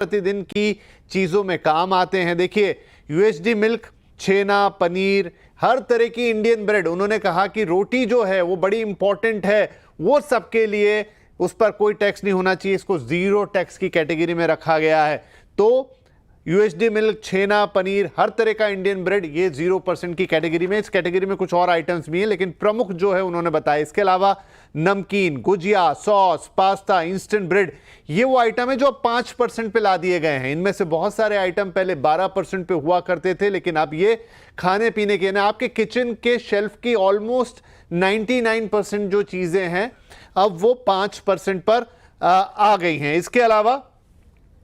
प्रतिदिन की चीजों में काम आते हैं। देखिए, यूएसडी मिल्क, छेना, पनीर, हर तरह की इंडियन ब्रेड, उन्होंने कहा कि रोटी जो है वो बड़ी इंपॉर्टेंट है, वो सबके लिए, उस पर कोई टैक्स नहीं होना चाहिए, इसको जीरो टैक्स की कैटेगरी में रखा गया है। तो यूएसडी मिल्क, छेना, पनीर, हर तरह का इंडियन ब्रेड, ये 0% की कैटेगरी में। इस कैटेगरी में कुछ और आइटम्स भी हैं, लेकिन प्रमुख जो है उन्होंने बताया। इसके अलावा नमकीन, gujiya, sauce, pasta, instant bread, ये वो आइटम है जो अब 5% पे ला दिए गए हैं। इनमें से बहुत सारे आइटम पहले 12% पे हुआ करते थे, लेकिन अब ये खाने पीने के ना, आपके किचन के शेल्फ की ऑलमोस्ट 99% जो चीजें हैं अब वो 5% पर आ गई हैं। इसके अलावा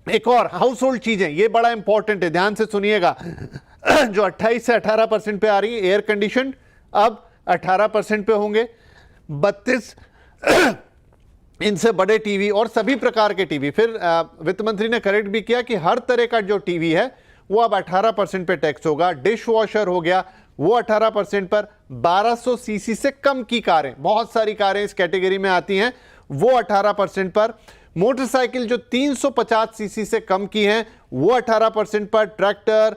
एक और हाउस होल्ड चीजें, ये बड़ा इंपॉर्टेंट है, ध्यान से सुनिएगा, जो 28 से 18% पे आ रही है। एयर कंडीशन अब 18% पे होंगे। 32 इनसे बड़े टीवी और सभी प्रकार के टीवी। फिर वित्त मंत्री ने करेक्ट भी किया कि हर तरह का जो टीवी है वो अब 18% पे टैक्स होगा। डिश वॉशर हो गया वो 18% पर। 1200 सीसी से कम की कारें, बहुत सारी कारें इस कैटेगरी में आती हैं, वो 18% पर। मोटरसाइकिल जो 350 सीसी से कम की हैं वो 18% पर। ट्रैक्टर,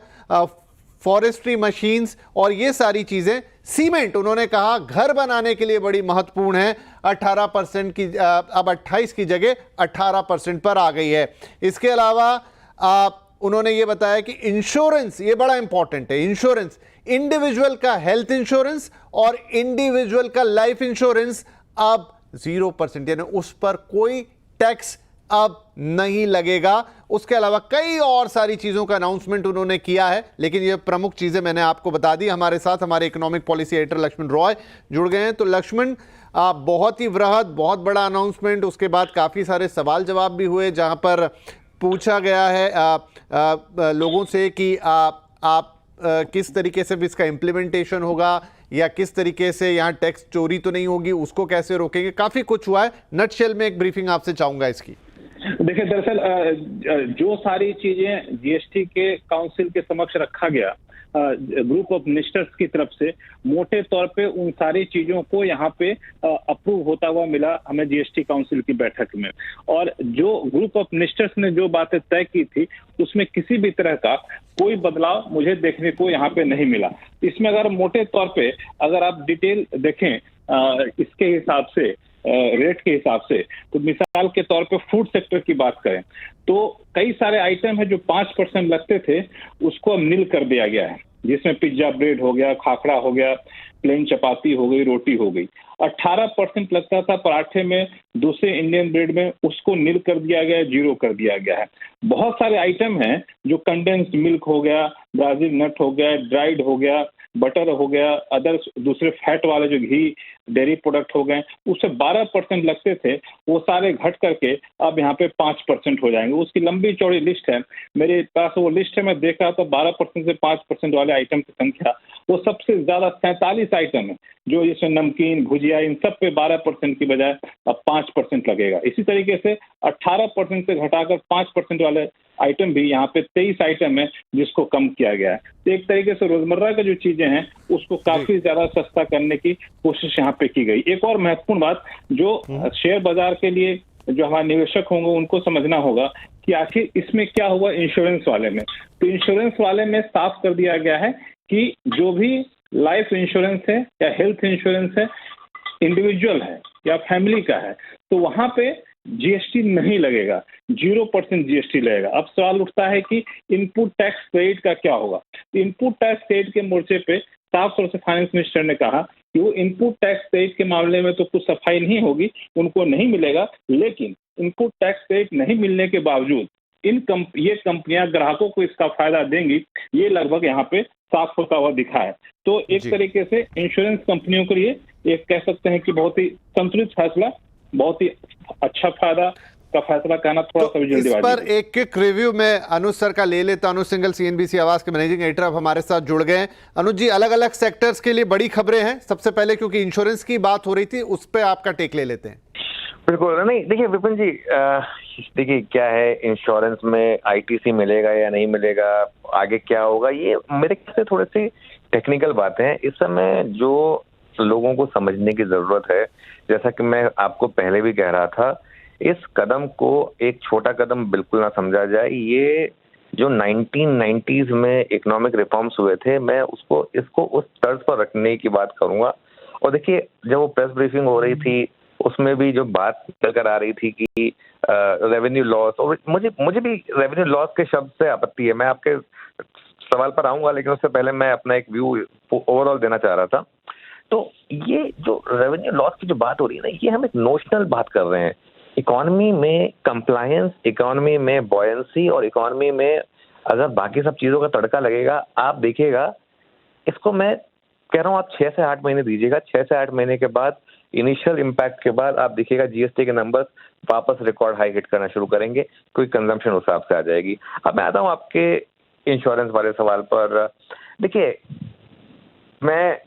फॉरेस्ट्री मशीन्स और ये सारी चीजें। सीमेंट, उन्होंने कहा घर बनाने के लिए बड़ी महत्वपूर्ण है, 18% की अब 28 की जगह 18% पर आ गई है। इसके अलावा उन्होंने ये बताया कि इंश्योरेंस, ये बड़ा इंपॉर्टेंट है, इंश्योरेंस, इंडिविजुअल का हेल्थ इंश्योरेंस और इंडिविजुअल का लाइफ इंश्योरेंस अब 0%, यानी उस पर कोई टैक्स अब नहीं लगेगा। उसके अलावा कई और सारी चीजों का अनाउंसमेंट उन्होंने किया है, लेकिन ये प्रमुख चीजें मैंने आपको बता दी। हमारे साथ हमारे economic policy editor Lakshman Roy जुड़ गए हैं। तो लक्ष्मण, बहुत ही वृहद, बहुत बड़ा अनाउंसमेंट, उसके बाद काफी सारे सवाल जवाब भी हुए, जहां पर पूछा गया है लोगों से कि आप किस तरीके से भी इसका इम्प्लीमेंटेशन होगा, या किस तरीके से यहाँ टैक्स चोरी तो नहीं होगी, उसको कैसे रोकेंगे। काफी कुछ हुआ है। नटशेल में एक ब्रीफिंग आपसे चाहूंगा इसकी। देखिए, दरअसल जो सारी चीजें जीएसटी के काउंसिल के समक्ष रखा गया ग्रुप ऑफ मिनिस्टर्स की तरफ से, मोटे तौर पे उन सारी चीजों को यहाँ पे अप्रूव होता हुआ मिला हमें जीएसटी काउंसिल की बैठक में। और जो ग्रुप ऑफ मिनिस्टर्स ने जो बातें तय की थी उसमें किसी भी तरह का कोई बदलाव मुझे देखने को यहाँ पे नहीं मिला। इसमें अगर मोटे तौर पे अगर आप डिटेल देखें इसके हिसाब से, रेट के हिसाब से, तो मिसाल के तौर पे फूड सेक्टर की बात करें तो कई सारे आइटम है जो 5% लगते थे, उसको अब नील कर दिया गया है, जिसमें पिज्जा ब्रेड हो गया, खाखरा हो गया, प्लेन चपाती हो गई, रोटी हो गई। 18% लगता था पराठे में, दूसरे इंडियन ब्रेड में, उसको नील कर दिया गया है, 0 कर दिया गया है। बहुत सारे आइटम हैं जो कंडेंस्ड मिल्क हो गया, ब्राजील नट हो गया, ड्राइड हो गया, बटर हो गया, अदर दूसरे फैट वाले जो घी डेयरी प्रोडक्ट हो गए, उससे 12% लगते थे, वो सारे घट करके अब यहाँ पे 5% हो जाएंगे। उसकी लंबी चौड़ी लिस्ट है, मेरे पास वो लिस्ट है, मैं देख रहा था 12% से 5% वाले आइटम की संख्या, वो सबसे ज्यादा 47 आइटम है, जो इसमें नमकीन, भुजिया, इन सब पे 12% की बजाय अब 5% लगेगा। इसी तरीके से 18% से घटाकर 5% वाले आइटम भी यहाँ पे 23 आइटम है जिसको कम किया गया है। तो एक तरीके से रोजमर्रा की जो चीजें हैं उसको काफी ज्यादा सस्ता करने की कोशिश यहाँ पे की गई। एक और महत्वपूर्ण बात जो शेयर बाजार के लिए जो हमारे निवेशक होंगे उनको समझना होगा कि आखिर इसमें क्या हुआ इंश्योरेंस वाले में। तो इंश्योरेंस वाले में साफ कर दिया गया है कि जो भी लाइफ इंश्योरेंस है या हेल्थ इंश्योरेंस है, इंडिविजुअल है या फैमिली का है, तो वहां पे जीएसटी नहीं लगेगा, 0% जीएसटी लगेगा। अब सवाल उठता है कि इनपुट टैक्स क्रेडिट का क्या होगा। इनपुट टैक्स क्रेडिट के मोर्चे पे साफ तौर से फाइनेंस मिनिस्टर ने कहा कि वो इनपुट टैक्स क्रेडिट के मामले में तो कुछ सफाई नहीं होगी, उनको नहीं मिलेगा, लेकिन इनपुट टैक्स क्रेडिट नहीं मिलने के बावजूद ये कंपनियां ग्राहकों को इसका फायदा देंगी, ये लगभग यहाँ पे साफ होता हुआ दिखा है। तो एक तरीके से इंश्योरेंस कंपनियों के लिए एक कह सकते हैं कि बहुत ही संतुलित फैसला, बहुत ही अच्छा फायदा का फैसला कहना थोड़ा सा जल्दी। इस पर एक क्विक रिव्यू में अनुज सर का ले लेता। अनुज सिंघल, सीएनबीसी आवाज के मैनेजिंग एडिटर, अब हमारे साथ जुड़ गए हैं। अनुज जी, अलग अलग सेक्टर्स के लिए बड़ी खबरें हैं। सबसे पहले क्योंकि इंश्योरेंस की बात हो रही थी, उस पर आपका टेक ले लेते हैं। बिल्कुल नहीं, देखिए विपिन जी, देखिए क्या है, इंश्योरेंस में आईटीसी मिलेगा या नहीं मिलेगा, आगे क्या होगा, ये मेरे ख्याल से थोड़ी सी टेक्निकल बातें हैं। इस समय जो लोगों को समझने की जरूरत है, जैसा कि मैं आपको पहले भी कह रहा था इस कदम को एक छोटा कदम बिल्कुल ना समझा जाए। ये जो 1990s में इकोनॉमिक रिफॉर्म्स हुए थे, मैं इसको उस तर्ज पर रखने की बात करूंगा। और देखिए, जब वो प्रेस ब्रीफिंग हो रही थी, उसमें भी जो बात निकल कर आ रही थी कि रेवेन्यू लॉस, और मुझे भी रेवेन्यू लॉस के शब्द से आपत्ति है। मैं आपके सवाल पर आऊंगा, लेकिन उससे पहले मैं अपना एक व्यू ओवरऑल देना चाह रहा था। तो ये जो रेवेन्यू लॉस की जो बात हो रही है ना, ये हम एक नोशनल बात कर रहे हैं। इकोनॉमी में कंप्लायंस, इकोनॉमी में बॉयंसी, और इकोनॉमी में अगर बाकी सब चीजों का तड़का लगेगा, आप देखिएगा, इसको मैं कह रहा हूं, आप 6 से 8 महीने दीजिएगा। 6 से 8 महीने के बाद, इनिशियल इम्पैक्ट के बाद, आप देखिएगा जीएसटी के नंबर्स वापस रिकॉर्ड हाई हिट करना शुरू करेंगे, क्योंकि कंजम्पशन उस हिसाब से आ जाएगी। अब मैं आता हूं आपके इंश्योरेंस वाले सवाल पर। देखिए, मैं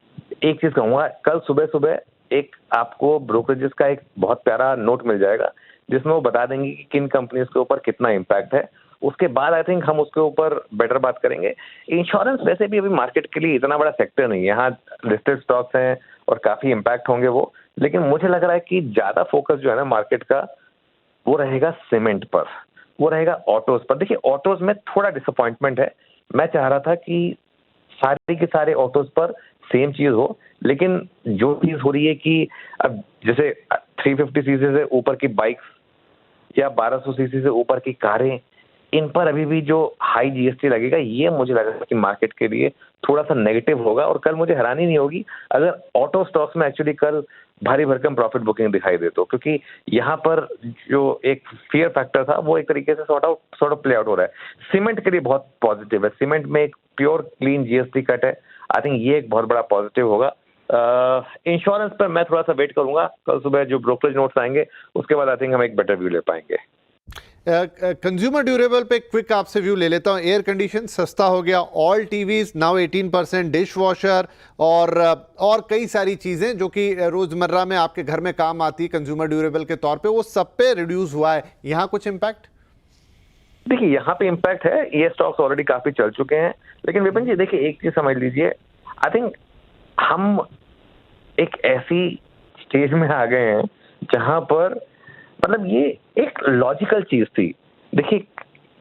एक चीज कहूंगा, कल सुबह सुबह एक आपको ब्रोकरेजेस का एक बहुत प्यारा नोट मिल जाएगा, जिसमें वो बता देंगे कि किन कंपनीज के ऊपर कितना इम्पैक्ट है। उसके बाद आई थिंक हम उसके ऊपर बेटर बात करेंगे। इंश्योरेंस वैसे भी अभी मार्केट के लिए इतना बड़ा सेक्टर नहीं है, यहाँ लिस्टेड स्टॉक्स हैं और काफी इम्पैक्ट होंगे वो, लेकिन मुझे लग रहा है कि ज्यादा फोकस जो है ना मार्केट का, वो रहेगा सीमेंट पर, वो रहेगा ऑटोज पर। देखिए, ऑटोज में थोड़ा डिसअपॉइंटमेंट है। मैं चाह रहा था कि सारे के सारे ऑटोज पर सेम चीज हो, लेकिन जो चीज हो रही है कि अब जैसे 350 सीसी से ऊपर की बाइक्स या 1200 सीसी से ऊपर की कारें, इन पर अभी भी जो हाई जीएसटी लगेगा, ये मुझे लग रहा है कि मार्केट के लिए थोड़ा सा नेगेटिव होगा। और कल मुझे हैरानी नहीं होगी अगर ऑटो स्टॉक्स में एक्चुअली कल भारी भरकम प्रॉफिट बुकिंग दिखाई दे, तो क्योंकि यहाँ पर जो एक फियर फैक्टर था, वो एक तरीके से सॉर्ट ऑफ प्ले आउट हो रहा है। सीमेंट के लिए बहुत पॉजिटिव है। सीमेंट में एक प्योर क्लीन जीएसटी कट है, आई थिंक ये एक बहुत बड़ा पॉजिटिव होगा। इंश्योरेंस पर मैं थोड़ा सा वेट करूंगा, कल सुबह जो ब्रोकरेज नोट्स आएंगे उसके बाद आई थिंक हम एक बेटर व्यू ले पाएंगे। कंज्यूमर ड्यूरेबल पे क्विक आपसे व्यू ले लेता हूं। एयर कंडीशन सस्ता हो गया, all TVs now 18%, dish washer और कई सारी चीजें जो कि रोजमर्रा में आपके घर में काम आती है कंज्यूमर ड्यूरेबल के तौर पे, वो सब पे रिड्यूस हुआ है। यहाँ कुछ इम्पैक्ट? देखिए, यहाँ पे इम्पैक्ट है, ये स्टॉक्स ऑलरेडी काफी चल चुके हैं। लेकिन विपिन जी, देखिए, एक चीज समझ लीजिए, आई थिंक हम एक ऐसी स्टेज में आ गए हैं जहां पर मतलब ये एक लॉजिकल चीज थी। देखिए,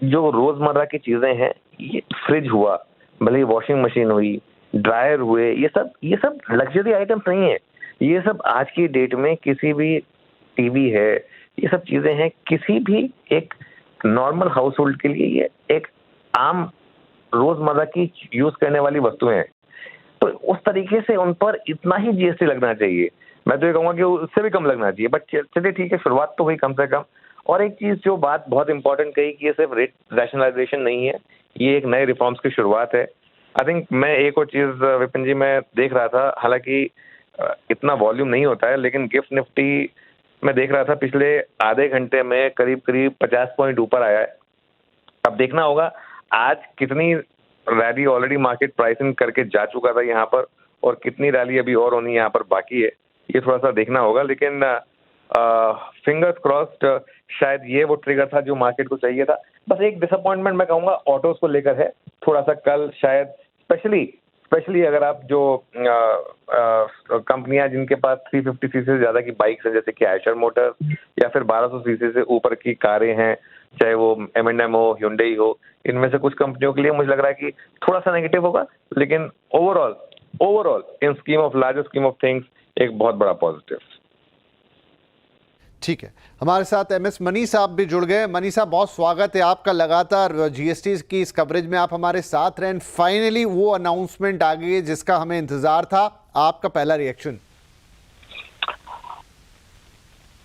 जो रोजमर्रा की चीजें हैं, ये फ्रिज हुआ, भले ही वॉशिंग मशीन हुई, ड्रायर हुए, ये सब लग्जरी आइटम्स नहीं है। ये सब आज की डेट में किसी भी टीवी है, ये सब चीजें हैं, किसी भी एक नॉर्मल हाउस होल्ड के लिए ये एक आम रोजमर्रा की यूज करने वाली वस्तुएं हैं। तो उस तरीके से उन पर इतना ही जीएसटी लगना चाहिए। मैं तो ये कहूंगा कि उससे भी कम लगना चाहिए, बट चलिए ठीक है, शुरुआत तो हुई कम से कम। और एक चीज जो बात बहुत इंपॉर्टेंट कही कि ये सिर्फ रेट रैशनलाइजेशन नहीं है, ये एक नए रिफॉर्म्स की शुरुआत है। आई थिंक मैं एक और चीज विपिन जी मैं देख रहा था, हालांकि इतना वॉल्यूम नहीं होता है, लेकिन गिफ्ट निफ्टी मैं देख रहा था पिछले आधे घंटे में करीब 50 पॉइंट ऊपर आया है। अब देखना होगा आज कितनी रैली ऑलरेडी मार्केट प्राइसिंग करके जा चुका था यहाँ पर, और कितनी रैली अभी और होनी यहाँ पर बाकी है, ये थोड़ा सा देखना होगा। लेकिन फिंगर्स क्रॉस्ड, शायद ये वो ट्रिगर था जो मार्केट को चाहिए था। बस एक डिसअपॉइंटमेंट मैं कहूँगा ऑटोज को लेकर है थोड़ा सा। कल शायद स्पेशली अगर आप जो कंपनियां जिनके पास 350 सीसी से ज्यादा की बाइक्स हैं, जैसे कि आयशर मोटर्स, या फिर 1200 सीसी से ऊपर की कारें हैं, चाहे वो M&M हो, Hyundai हो, इनमें से कुछ कंपनियों के लिए मुझे लग रहा है कि थोड़ा सा नेगेटिव होगा। लेकिन overall in scheme of larger scheme of things एक बहुत बड़ा पॉजिटिव। ठीक है, हमारे साथ MS मनी साहब भी जुड़ गए। मनी साहब, बहुत स्वागत है आपका। लगातार जीएसटी की इस कवरेज में आप हमारे साथ रहें। फाइनली वो अनाउंसमेंट आ गई जिसका हमें इंतजार था, आपका पहला रिएक्शन?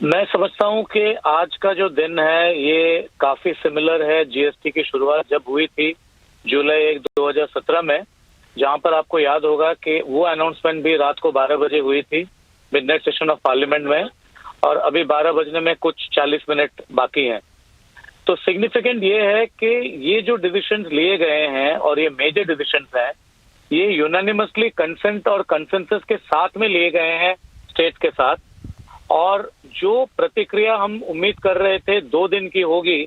मैं समझता हूं कि आज का जो दिन है ये काफी सिमिलर है जीएसटी की शुरुआत जब हुई थी जुलाई 1, 2017 में, जहां पर आपको याद होगा कि वो अनाउंसमेंट भी रात को 12 बजे हुई थी मिडनाइट सेशन ऑफ पार्लियामेंट में, और अभी 12 बजने में कुछ 40 मिनट बाकी हैं। तो सिग्निफिकेंट ये है कि ये जो डिसीजंस लिए गए हैं और ये मेजर डिसीजंस हैं, ये यूनानिमसली कंसेंट और कंसेंसस के साथ में लिए गए हैं स्टेट के साथ। और जो प्रतिक्रिया हम उम्मीद कर रहे थे 2 दिन की होगी,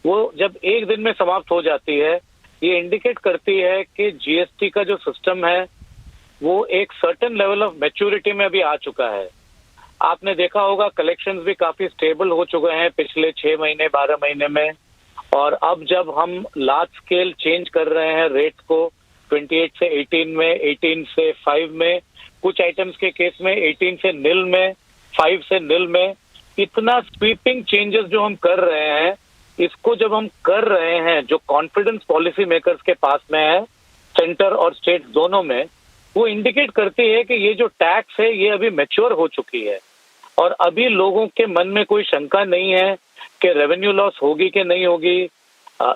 वो जब 1 दिन में समाप्त हो जाती है, ये इंडिकेट करती है कि जीएसटी का जो सिस्टम है वो एक सर्टेन लेवल ऑफ मैच्योरिटी में अभी आ चुका है। आपने देखा होगा कलेक्शंस भी काफी स्टेबल हो चुके हैं पिछले 6 महीने 12 महीने में। और अब जब हम लार्ज स्केल चेंज कर रहे हैं रेट को 28 से 18 में, 18 से 5 में, कुछ आइटम्स के केस में 18 से निल में, 5 से निल में, इतना स्वीपिंग चेंजेस जो हम कर रहे हैं, इसको जब हम कर रहे हैं, जो कॉन्फिडेंस पॉलिसी मेकर्स के पास में है, सेंटर और स्टेट दोनों में, वो इंडिकेट करती है कि ये जो टैक्स है ये अभी मैच्योर हो चुकी है और अभी लोगों के मन में कोई शंका नहीं है कि रेवेन्यू लॉस होगी कि नहीं होगी,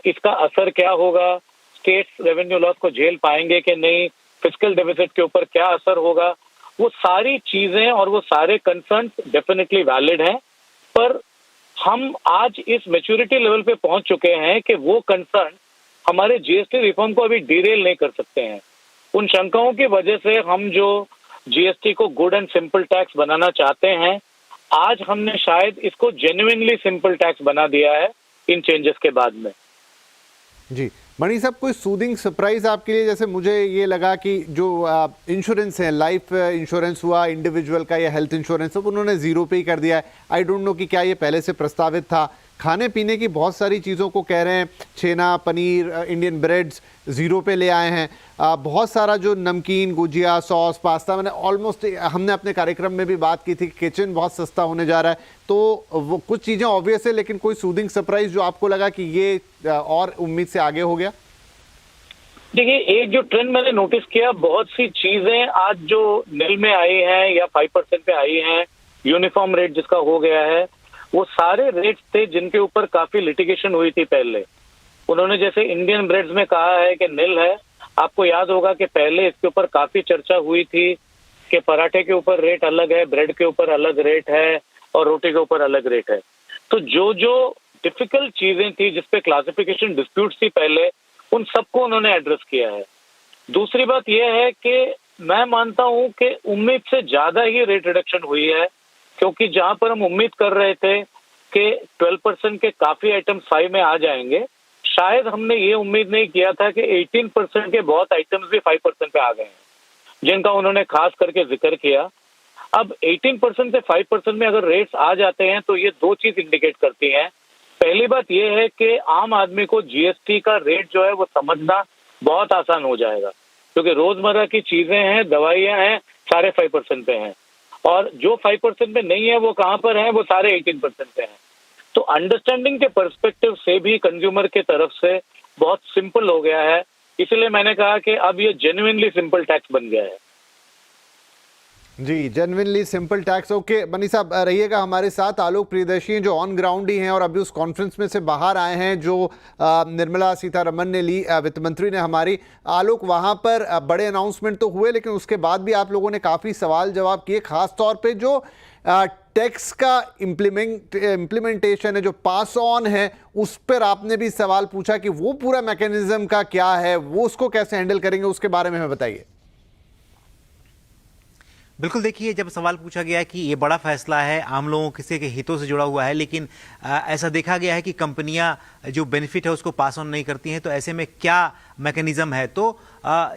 इसका असर क्या होगा, स्टेट्स रेवेन्यू लॉस को झेल पाएंगे कि नहीं, फिस्कल डेफिसिट के ऊपर क्या असर होगा। वो सारी चीजें और वो सारे कंसर्न डेफिनेटली वैलिड हैं, पर हम आज इस मैच्योरिटी लेवल पे पहुंच चुके हैं कि वो कंसर्न हमारे जीएसटी रिफॉर्म को अभी डिरेल नहीं कर सकते हैं। उन शंकाओं की वजह से हम जो जीएसटी को गुड एंड सिंपल टैक्स बनाना चाहते हैं, आज हमने शायद इसको जेन्युइनली सिंपल टैक्स बना दिया है इन चेंजेस के बाद में। जी मणि साहब, कोई सूदिंग सरप्राइज आपके लिए? जैसे मुझे ये लगा कि जो इंश्योरेंस है, लाइफ इंश्योरेंस हुआ इंडिविजुअल का या हेल्थ इंश्योरेंस, सब उन्होंने जीरो पे ही कर दिया है। आई डोंट नो कि क्या ये पहले से प्रस्तावित था। खाने पीने की बहुत सारी चीज़ों को कह रहे हैं, छेना, पनीर, इंडियन ब्रेड्स जीरो पे ले आए हैं। बहुत सारा जो नमकीन, गुजिया, सॉस, पास्ता, मैंने ऑलमोस्ट, हमने अपने कार्यक्रम में भी बात की थी, किचन बहुत सस्ता होने जा रहा है। तो वो कुछ चीज़ें ऑब्वियस है, लेकिन कोई सूदिंग सरप्राइज जो आपको लगा कि ये और उम्मीद से आगे हो गया? देखिए, एक जो ट्रेंड मैंने नोटिस किया, बहुत सी चीजें आज जो निल में आई हैं या 5% पे आई हैं, यूनिफॉर्म रेट जिसका हो गया है, वो सारे रेट्स थे जिनके ऊपर काफी लिटिगेशन हुई थी पहले। उन्होंने जैसे इंडियन ब्रेड्स में कहा है कि निल है, आपको याद होगा कि पहले इसके ऊपर काफी चर्चा हुई थी कि पराठे के ऊपर रेट अलग है, ब्रेड के ऊपर अलग रेट है और रोटी के ऊपर अलग रेट है। तो जो जो डिफिकल्ट चीजें थी जिसपे क्लासिफिकेशन डिस्प्यूट्स थी पहले, उन सबको उन्होंने एड्रेस किया है। दूसरी बात यह है कि मैं मानता हूं कि उम्मीद से ज्यादा ही रेट रिडक्शन हुई है, क्योंकि जहां पर हम उम्मीद कर रहे थे कि 12% के काफी आइटम 5 में आ जाएंगे, शायद हमने ये उम्मीद नहीं किया था कि 18% के बहुत आइटम्स भी 5% पे आ गए हैं, जिनका उन्होंने खास करके जिक्र किया। अब 18% से 5% में अगर रेट्स आ जाते हैं तो ये दो चीज इंडिकेट करती हैं। पहली बात यह है कि आम आदमी को जीएसटी का रेट जो है वो समझना बहुत आसान हो जाएगा, क्योंकि रोजमर्रा की चीजें हैं, दवाइयां हैं, सारे 5% पे हैं, और जो 5% पे नहीं है वो कहां पर है, वो सारे 18% पे हैं। तो अंडरस्टैंडिंग के पर्सपेक्टिव से भी कंज्यूमर के तरफ से बहुत सिंपल हो गया है, इसलिए मैंने कहा कि अब ये जेन्युइनली सिंपल टैक्स बन गया है। जी, genuinely simple tax. Okay Mani साहब, रहिएगा हमारे साथ। आलोक प्रियदर्शी जो ऑन ग्राउंड ही हैं और अभी उस कॉन्फ्रेंस में से बाहर आए हैं जो निर्मला सीतारमण ने ली, वित्त मंत्री ने हमारी। आलोक, वहाँ पर बड़े अनाउंसमेंट तो हुए, लेकिन उसके बाद भी आप लोगों ने काफ़ी सवाल जवाब किए, खास तौर पे जो टैक्स का इम्प्लीमेंटेशन है, जो पास ऑन है, उस पर आपने भी सवाल पूछा कि वो पूरा मैकेनिज्म का क्या है, वो उसको कैसे हैंडल करेंगे, उसके बारे में हमें बताइए। बिल्कुल, देखिए, जब सवाल पूछा गया है कि ये बड़ा फैसला है, आम लोगों किसी के हितों से जुड़ा हुआ है, लेकिन ऐसा देखा गया है कि कंपनियां जो बेनिफिट है उसको पास ऑन नहीं करती हैं, तो ऐसे में क्या मैकेनिज्म है? तो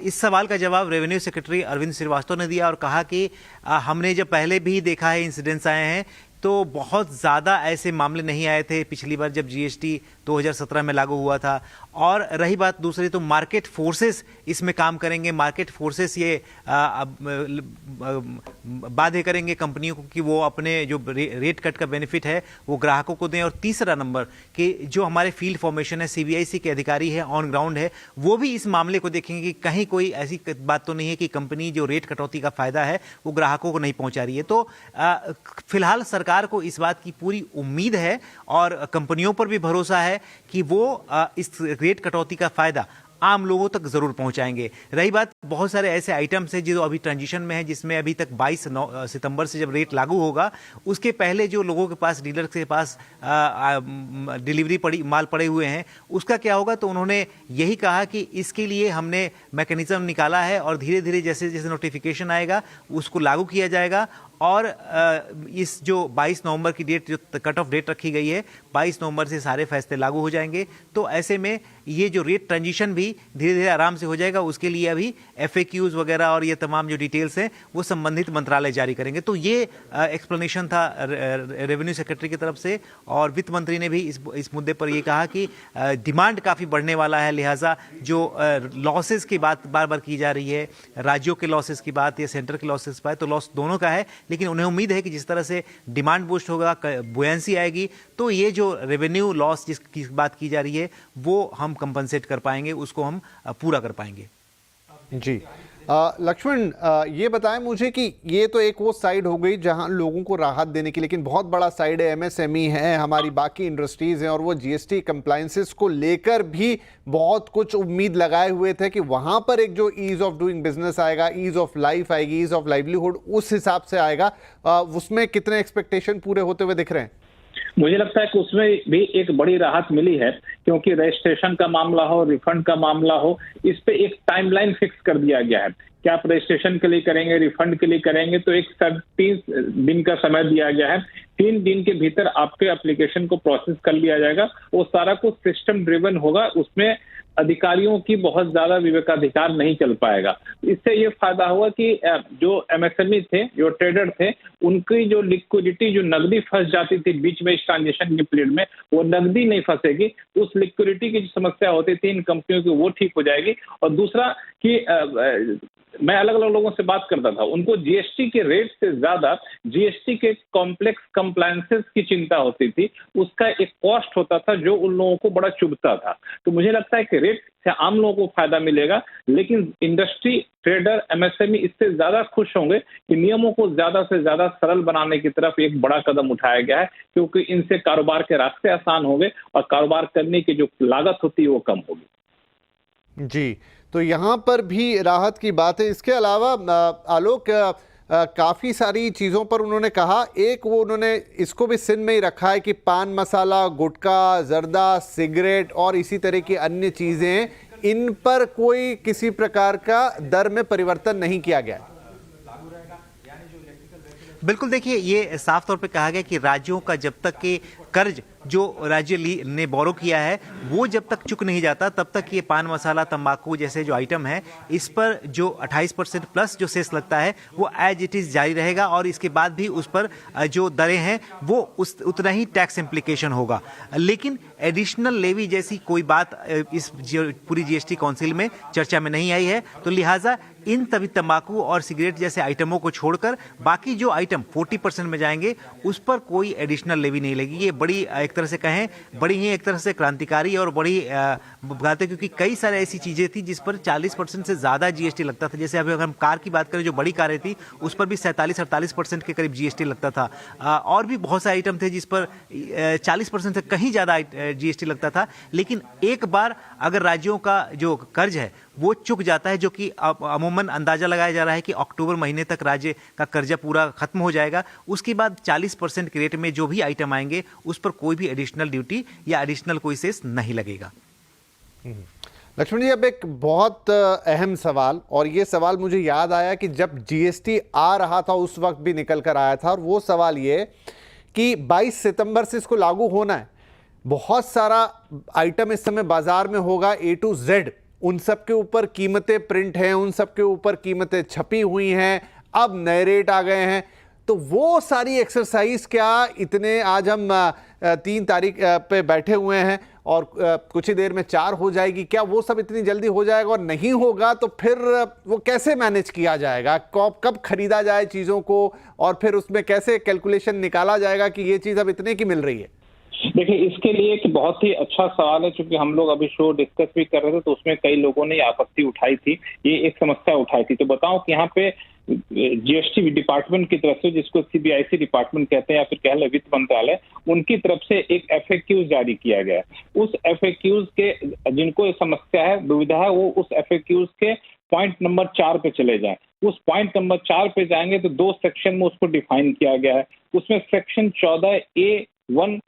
इस सवाल का जवाब रेवेन्यू सेक्रेटरी अरविंद श्रीवास्तव ने दिया और कहा कि हमने जब पहले भी देखा है, इंसिडेंट्स आए हैं, तो बहुत ज़्यादा ऐसे मामले नहीं आए थे पिछली बार जब जीएसटी 2017 में लागू हुआ था। और रही बात दूसरी, तो मार्केट फोर्सेस इसमें काम करेंगे, मार्केट फोर्सेस ये बाध्य करेंगे कंपनियों को कि वो अपने जो रेट कट का बेनिफिट है वो ग्राहकों को दें। और तीसरा नंबर कि जो हमारे फील्ड फॉर्मेशन है, सीबीआईसी के अधिकारी है, ऑन ग्राउंड है, वो भी इस मामले को देखेंगे कि कहीं कोई ऐसी बात तो नहीं है कि कंपनी जो रेट कटौती का फायदा है वो ग्राहकों को नहीं पहुंचा रही है। तो फिलहाल सरकार को इस बात की पूरी उम्मीद है और कंपनियों पर भी भरोसा है कि वो इस रेट कटौती का फायदा आम लोगों तक जरूर पहुंचाएंगे। रही बात, बहुत सारे ऐसे आइटम्स हैं जो अभी ट्रांजिशन में है, जिसमें अभी तक 22 सितंबर से जब रेट लागू होगा, उसके पहले जो लोगों के पास, डीलर के पास डिलीवरी माल पड़े हुए हैं, उसका क्या होगा? तो उन्होंने यही कहा कि इसके लिए हमने मैकेनिज्म निकाला है और धीरे धीरे जैसे जैसे नोटिफिकेशन आएगा उसको लागू किया जाएगा और इस जो 22 नवंबर की डेट, जो कट ऑफ डेट रखी गई है, 22 नवंबर से सारे फैसले लागू हो जाएंगे। तो ऐसे में ये जो रेट ट्रांजिशन भी धीरे धीरे आराम से हो जाएगा। उसके लिए अभी FAQs वगैरह और ये तमाम जो डिटेल्स हैं वो संबंधित मंत्रालय जारी करेंगे। तो ये एक्सप्लेनेशन था रेवेन्यू सेक्रेटरी की तरफ से, और वित्त मंत्री ने भी इस मुद्दे पर ये कहा कि डिमांड काफ़ी बढ़ने वाला है, लिहाजा जो लॉसेस की बात बार बार की जा रही है, राज्यों के लॉसेस की बात या सेंटर के लॉसेस की बात, तो लॉस दोनों का है, लेकिन उन्हें उम्मीद है कि जिस तरह से डिमांड बूस्ट होगा, बुयांसी आएगी, तो ये जो रेवेन्यू लॉस जिसकी बात की जा रही है वो हम कंपनसेट कर पाएंगे, उसको हम पूरा कर पाएंगे। जी लक्ष्मण, ये बताएं मुझे कि ये तो एक वो साइड हो गई जहां लोगों को राहत देने की, लेकिन बहुत बड़ा साइड है MSME है, हमारी बाकी इंडस्ट्रीज हैं, और वो GST कंप्लायंसेस को लेकर भी बहुत कुछ उम्मीद लगाए हुए थे कि वहां पर एक जो ईज ऑफ डूइंग बिजनेस आएगा, ईज ऑफ लाइफ आएगी, ईज ऑफ लाइवलीहुड उस हिसाब से आएगा। उसमें कितने एक्सपेक्टेशन पूरे होते हुए दिख रहे हैं? मुझे लगता है कि उसमें भी एक बड़ी राहत मिली है, क्योंकि रजिस्ट्रेशन का मामला हो, रिफंड का मामला हो, इस पे एक टाइमलाइन फिक्स कर दिया गया है कि आप रजिस्ट्रेशन के लिए करेंगे, रिफंड के लिए करेंगे, तो एक 30 दिन का समय दिया गया है। 3 दिन के भीतर आपके एप्लीकेशन को प्रोसेस कर लिया जाएगा। वो सारा कुछ सिस्टम ड्रिवन होगा, उसमें अधिकारियों की बहुत ज्यादा विवेकाधिकार नहीं चल पाएगा। इससे ये फायदा हुआ कि जो MSME थे, जो ट्रेडर थे, उनकी जो लिक्विडिटी, जो नकदी फंस जाती थी बीच में इस ट्रांजेक्शन के पीरियड में, वो नकदी नहीं फंसेगी। उस लिक्विडिटी की जो समस्या होती थी इन कंपनियों की, वो ठीक हो जाएगी। और दूसरा कि मैं अलग अलग लोगों से बात करता था, उनको GST के रेट से ज्यादा GST के कॉम्प्लेक्स कंप्लायंसेस की चिंता होती थी। उसका एक कॉस्ट होता था जो उन लोगों को बड़ा चुभता था। तो मुझे लगता है कि रेट से आम लोगों को फायदा मिलेगा, लेकिन इंडस्ट्री, ट्रेडर, MSME इससे ज्यादा खुश होंगे कि नियमों को ज्यादा से ज्यादा सरल बनाने की तरफ एक बड़ा कदम उठाया गया है, क्योंकि इनसे कारोबार के रास्ते आसान होंगे और कारोबार करने की जो लागत होती है वो कम होगी। जी, तो यहाँ पर भी राहत की बात है। इसके अलावा आलोक, काफ़ी सारी चीज़ों पर उन्होंने कहा, एक वो उन्होंने इसको भी सिन में ही रखा है कि पान मसाला, गुटखा, जर्दा, सिगरेट और इसी तरह की अन्य चीज़ें, इन पर कोई किसी प्रकार का दर में परिवर्तन नहीं किया गया है। बिल्कुल, देखिए ये साफ तौर पे कहा गया कि राज्यों का जब तक के कर्ज जो राज्य ने बोरो किया है वो जब तक चुक नहीं जाता, तब तक ये पान मसाला, तंबाकू जैसे जो आइटम है, इस पर जो 28% प्लस जो सेस लगता है वो एज इट इज़ जारी रहेगा, और इसके बाद भी उस पर जो दरें हैं वो उतना ही टैक्स इम्प्लीकेशन होगा। लेकिन एडिशनल लेवी जैसी कोई बात इस पूरी GST काउंसिल में चर्चा में नहीं आई है। तो लिहाजा इन तभी तंबाकू और सिगरेट जैसे आइटमों को छोड़कर बाकी जो आइटम 40% में जाएंगे उस पर कोई एडिशनल लेवी नहीं लगेगी। ये बड़ी, एक तरह से कहें, बड़ी ही एक तरह से क्रांतिकारी और बड़ी बात है, क्योंकि कई सारे ऐसी चीज़ें थी जिस पर 40% से ज़्यादा GST लगता था। जैसे अभी अगर हम कार की बात करें, जो बड़ी कारें थी उस पर भी 47-48% के करीब GST लगता था, और भी बहुत सारे आइटम थे जिस पर 40% से कहीं ज़्यादा GST लगता था। लेकिन एक बार अगर राज्यों का जो कर्ज है वो चुक जाता है, जो कि अमूमन अंदाजा लगाया जा रहा है कि अक्टूबर महीने तक राज्य का कर्जा पूरा खत्म हो जाएगा, उसके बाद 40% के रेट में जो भी आइटम आएंगे उस पर कोई भी एडिशनल ड्यूटी या एडिशनल कोई सेस नहीं लगेगा। लक्ष्मण जी, अब एक बहुत अहम सवाल, और ये सवाल मुझे याद आया कि जब GST आ रहा था उस वक्त भी निकल कर आया था, और वो सवाल ये कि 22 सितंबर से इसको लागू होना है। बहुत सारा आइटम इस समय बाजार में होगा A to Z, उन सब के ऊपर कीमतें प्रिंट हैं, उन सब के ऊपर कीमतें छपी हुई हैं, अब नए रेट आ गए हैं। तो वो सारी एक्सरसाइज क्या इतने, आज हम 3 तारीख पे बैठे हुए हैं और कुछ ही देर में 4 हो जाएगी, क्या वो सब इतनी जल्दी हो जाएगा? और नहीं होगा तो फिर वो कैसे मैनेज किया जाएगा? कब खरीदा जाए चीज़ों को, और फिर उसमें कैसे कैलकुलेशन निकाला जाएगा कि ये चीज़ अब इतने की मिल रही है? देखिए, इसके लिए एक बहुत ही अच्छा सवाल है, क्योंकि हम लोग अभी शो डिस्कस भी कर रहे थे तो उसमें कई लोगों ने आपत्ति उठाई थी, ये एक समस्या उठाई थी। तो बताऊं कि यहाँ पे GST डिपार्टमेंट की तरफ से, जिसको CBIC डिपार्टमेंट कहते हैं या फिर कह लें वित्त मंत्रालय, उनकी तरफ से एक FAQ जारी किया गया है। उस FAQs के, जिनको ये समस्या है, दुविधा है, वो उस FAQs के पॉइंट नंबर 4 पे चले जाएं। उस पॉइंट नंबर 4 पे जाएंगे तो 2 सेक्शन में उसको डिफाइन किया गया है। उसमें सेक्शन 14A1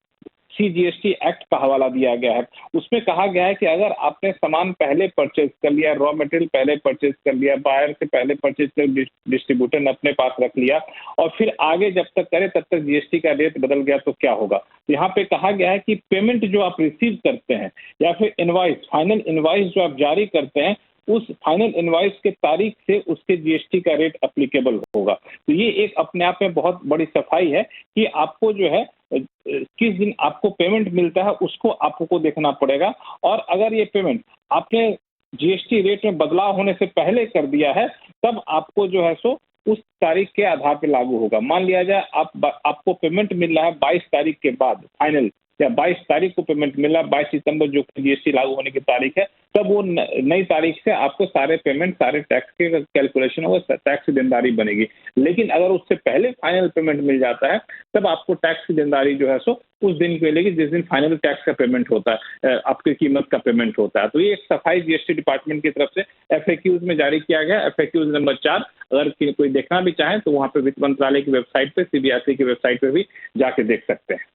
CGST एक्ट का हवाला दिया गया है। उसमें कहा गया है कि अगर आपने सामान पहले परचेज कर लिया, रॉ मटेरियल पहले परचेज कर लिया, बायर से पहले परचेज कर, डिस्ट्रीब्यूटर ने अपने पास रख लिया और फिर आगे जब तक करे तब तक GST का रेट बदल गया तो क्या होगा। यहाँ पे कहा गया है कि पेमेंट जो आप रिसीव करते हैं या फिर इनवॉइस, फाइनल इनवॉइस जो आप जारी करते हैं, उस फाइनल इनवॉइस के तारीख से उसके GST का रेट एप्लीकेबल होगा। तो ये एक अपने आप में बहुत बड़ी सफाई है कि आपको जो है किस दिन आपको पेमेंट मिलता है उसको आपको देखना पड़ेगा, और अगर ये पेमेंट आपने GST रेट में बदलाव होने से पहले कर दिया है तब आपको जो है सो उस तारीख के आधार पर लागू होगा। मान लिया जाए आपको पेमेंट मिल रहा है 22 तारीख के बाद फाइनल, या 22 तारीख को पेमेंट मिला, 22 सितंबर जो GST लागू होने की तारीख है, तब वो नई तारीख से आपको सारे पेमेंट, सारे टैक्स के कैलकुलेशन होगा, टैक्स की देनदारी बनेगी। लेकिन अगर उससे पहले फाइनल पेमेंट मिल जाता है तब आपको टैक्स की देनदारी जो है सो उस दिन मिलेगी जिस दिन फाइनल टैक्स का पेमेंट होता है, आपकी कीमत का पेमेंट होता है। तो ये एक सफाई GST डिपार्टमेंट की तरफ से FAQs में जारी किया गया। FAQs नंबर 4 अगर कोई देखना भी चाहे तो वहाँ पे वित्त मंत्रालय की वेबसाइट पे, CBRC की वेबसाइट पे भी जाके देख सकते हैं।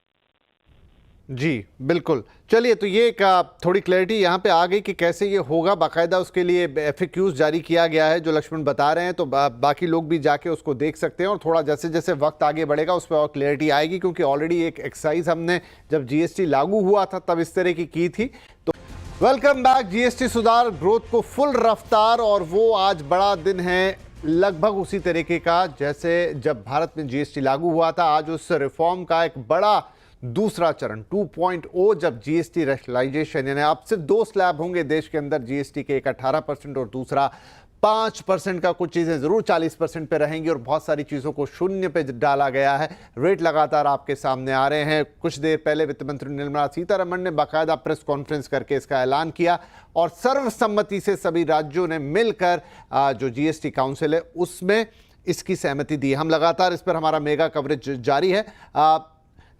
जी बिल्कुल। चलिए, तो ये एक थोड़ी क्लैरिटी यहाँ पे आ गई कि कैसे ये होगा। बाकायदा उसके लिए FAQs जारी किया गया है जो लक्ष्मण बता रहे हैं, तो बाकी लोग भी जाके उसको देख सकते हैं और थोड़ा जैसे जैसे वक्त आगे बढ़ेगा उस पर और क्लैरिटी आएगी, क्योंकि ऑलरेडी एक एक्सरसाइज हमने जब GST लागू हुआ था तब इस तरह की थी। तो वेलकम बैक। GST सुधार ग्रोथ को फुल रफ्तार, और वो आज बड़ा दिन है लगभग उसी तरीके का जैसे जब भारत में GST लागू हुआ था। आज उस रिफॉर्म का एक बड़ा दूसरा चरण 2.0, जब GST रैशनलाइजेशन, यानी अब सिर्फ 2 स्लैब होंगे देश के अंदर GST के, एक 18% और दूसरा 5% का। कुछ चीज़ें ज़रूर 40% पे रहेंगी और बहुत सारी चीज़ों को शून्य पे डाला गया है। रेट लगातार आपके सामने आ रहे हैं। कुछ देर पहले वित्त मंत्री निर्मला सीतारमण ने बाकायदा प्रेस कॉन्फ्रेंस करके इसका ऐलान किया और सर्वसम्मति से सभी राज्यों ने मिलकर जो GST काउंसिल है उसमें इसकी सहमति दी। हम लगातार इस पर हमारा मेगा कवरेज जारी है।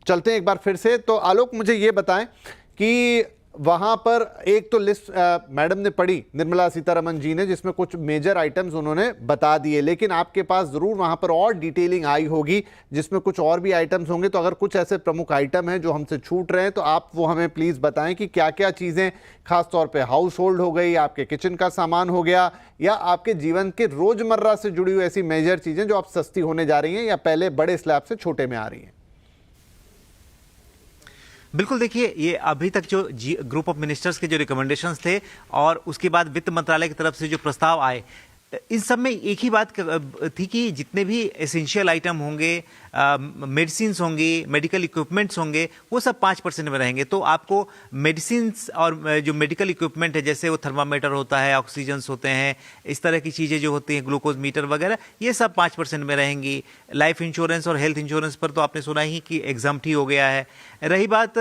चलते हैं एक बार फिर से। तो आलोक, मुझे ये बताएं कि वहां पर एक तो लिस्ट मैडम ने पढ़ी, निर्मला सीतारमण जी ने, जिसमें कुछ मेजर आइटम्स उन्होंने बता दिए, लेकिन आपके पास जरूर वहां पर और डिटेलिंग आई होगी जिसमें कुछ और भी आइटम्स होंगे। तो अगर कुछ ऐसे प्रमुख आइटम हैं जो हमसे छूट रहे हैं तो आप वो हमें प्लीज बताएं कि क्या क्या चीजें, खासतौर पे हाउस होल्ड हो गई, आपके किचन का सामान हो गया, या आपके जीवन के रोजमर्रा से जुड़ी हुई ऐसी मेजर चीजें जो अब सस्ती होने जा रही हैं या पहले बड़े स्लैब से छोटे में आ रही हैं। बिल्कुल, देखिए, ये अभी तक जो ग्रुप ऑफ मिनिस्टर्स के जो रिकमेंडेशंस थे और उसके बाद वित्त मंत्रालय की तरफ से जो प्रस्ताव आए, इन सब में एक ही बात थी कि जितने भी एसेंशियल आइटम होंगे, मेडिसिन्स होंगी, मेडिकल इक्विपमेंट्स होंगे, वो सब 5% में रहेंगे। तो आपको मेडिसिन्स और जो मेडिकल इक्विपमेंट है, जैसे वो थर्मामीटर होता है, ऑक्सीजन्स होते हैं, इस तरह की चीज़ें जो होती हैं, ग्लूकोज मीटर वगैरह, ये सब 5% में रहेंगी। लाइफ इंश्योरेंस और हेल्थ इंश्योरेंस पर तो आपने सुना ही कि एग्जाम्प्ट ही हो गया है। रही बात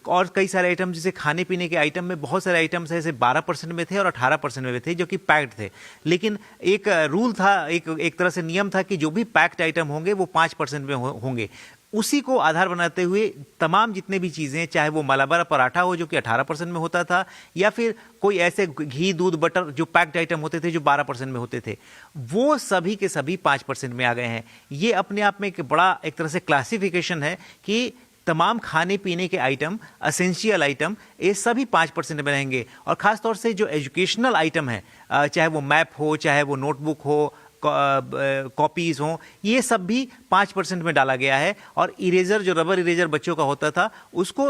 और कई सारे आइटम, जैसे खाने पीने के आइटम में बहुत सारे आइटम्स ऐसे 12% में थे और 18% में थे जो कि पैक्ड थे, लेकिन एक रूल था, एक तरह से नियम था कि जो भी पैक्ड आइटम होंगे वो 5% में होंगे। उसी को आधार बनाते हुए तमाम जितने भी चीज़ें, चाहे वो मलाबार पराठा हो जो कि 18% में होता था, या फिर कोई ऐसे घी, दूध, बटर जो पैक्ड आइटम होते थे जो 12% में होते थे, वो सभी के सभी 5% में आ गए हैं। ये अपने आप में एक बड़ा एक तरह से क्लासिफिकेशन है कि तमाम खाने पीने के आइटम, असेंशियल आइटम, ये सभी 5% में रहेंगे। और ख़ासतौर से जो एजुकेशनल आइटम है, चाहे वो मैप हो, चाहे वो नोटबुक हो, कॉपीज़ हों, ये सब भी 5% में डाला गया है। और इरेजर, जो रबर इरेजर बच्चों का होता था, उसको